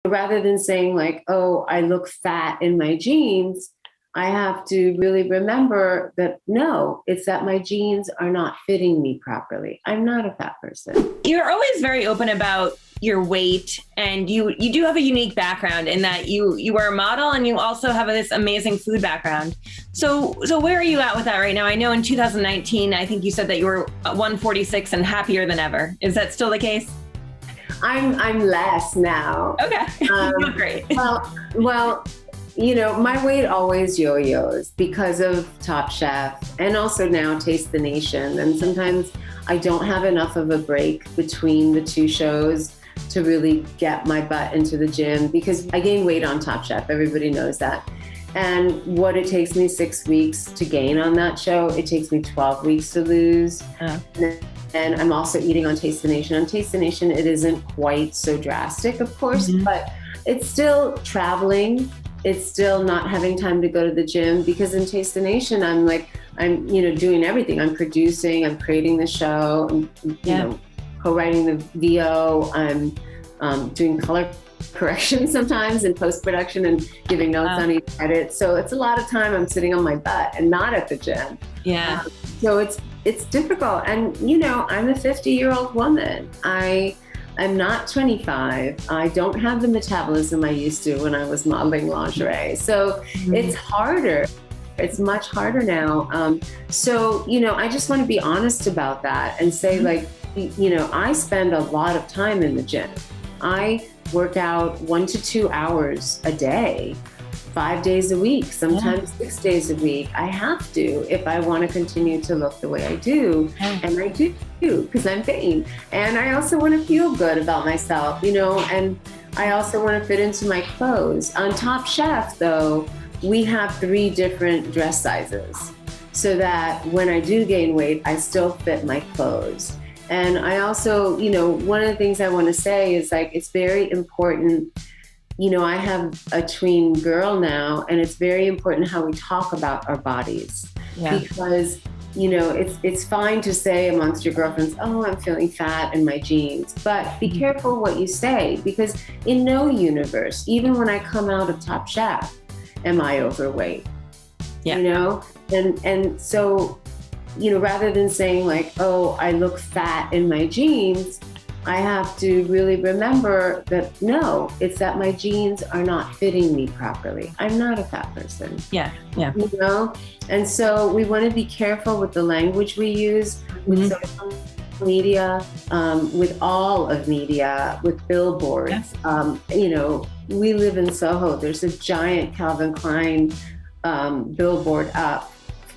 rather than saying like, oh, I look fat in my jeans, I have to really remember that no, it's that my jeans are not fitting me properly. I'm not a fat person. You're always very open about your weight, and you do have a unique background in that you are a model and you also have this amazing food background. So where are you at with that right now? I know in 2019, I think you said that you were 146 and happier than ever. Is that still the case? I'm less now. Okay, great. Well, you know, my weight always yo-yos because of Top Chef and also now Taste the Nation. And sometimes I don't have enough of a break between the two shows to really get my butt into the gym because I gain weight on Top Chef. Everybody knows that. And what it takes me 6 weeks to gain on that show, it takes me 12 weeks to lose. And I'm also eating on Taste the Nation. On Taste the Nation, it isn't quite so drastic, of course, but it's still traveling. It's still not having time to go to the gym because in Taste the Nation, I'm doing everything. I'm producing, I'm creating the show, I'm, you know, co-writing the VO. I'm doing color correction sometimes in post-production and giving notes on each edit. So it's a lot of time I'm sitting on my butt and not at the gym. Yeah. So it's difficult. And, you know, I'm a 50-year-old woman. I'm not 25. I don't have the metabolism I used to when I was modeling lingerie. So it's harder. It's much harder now. So, you know, I just want to be honest about that and say like, you know, I spend a lot of time in the gym. I work out 1 to 2 hours a day, 5 days a week, sometimes 6 days a week. I have to if I want to continue to look the way I do. And I do because I'm vain. And I also want to feel good about myself, you know, and I also want to fit into my clothes. On Top Chef, though, we have 3 different dress sizes so that when I do gain weight, I still fit my clothes. And I also, you know, one of the things I want to say is like, it's very important. You know, I have a tween girl now, and it's very important how we talk about our bodies because, you know, it's fine to say amongst your girlfriends, oh, I'm feeling fat in my jeans, but be careful what you say because in no universe, even when I come out of Top Chef, am I overweight, you know? And so, you know, rather than saying like, oh, I look fat in my jeans, I have to really remember that no, it's that my jeans are not fitting me properly. I'm not a fat person. Yeah. You know? And so we want to be careful with the language we use with social media, with all of media, with billboards. You know, we live in Soho. There's a giant Calvin Klein billboard up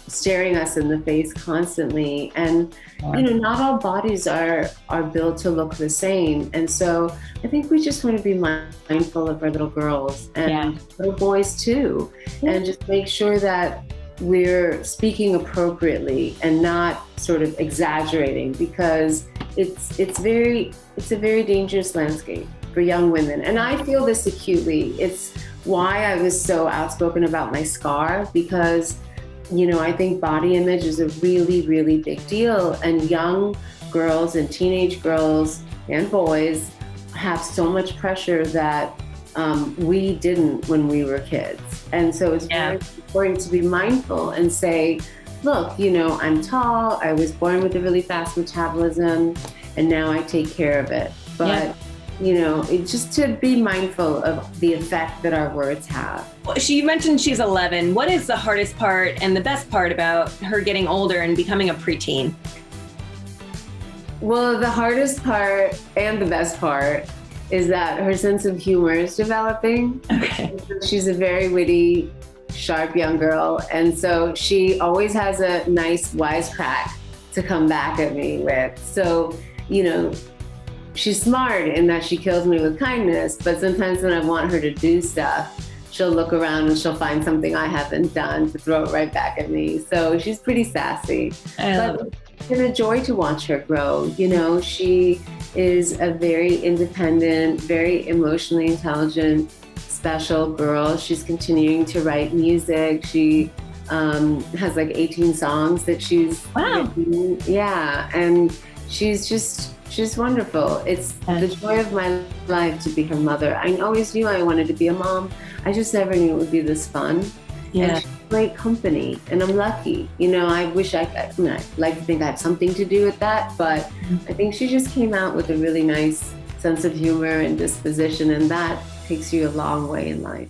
staring us in the face constantly. And, you know, not all bodies are built to look the same. And so I think we just want to be mindful of our little girls and little boys too, and just make sure that we're speaking appropriately and not sort of exaggerating because it's a very dangerous landscape for young women. And I feel this acutely. It's why I was so outspoken about my scar because, you know, I think body image is a really, really big deal. And young girls and teenage girls and boys have so much pressure that we didn't when we were kids. And so it's very important to be mindful and say, look, you know, I'm tall, I was born with a really fast metabolism, and now I take care of it. But you know, just to be mindful of the effect that our words have. You mentioned she's 11. What is the hardest part and the best part about her getting older and becoming a preteen? Well, the hardest part and the best part is that her sense of humor is developing. Okay. She's a very witty, sharp young girl. And so she always has a nice wisecrack to come back at me with. So, you know, she's smart in that she kills me with kindness, but sometimes when I want her to do stuff, she'll look around and she'll find something I haven't done to throw it right back at me. So she's pretty sassy. But it's been a joy to watch her grow. You know, she is a very independent, very emotionally intelligent, special girl. She's continuing to write music. She has like 18 songs that she's written. Yeah, and she's She's wonderful. It's the joy of my life to be her mother. I always knew I wanted to be a mom. I just never knew it would be this fun. Yeah. And she's great company, and I'm lucky. I wish I'd like to think I have something to do with that, but I think she just came out with a really nice sense of humor and disposition, and that takes you a long way in life.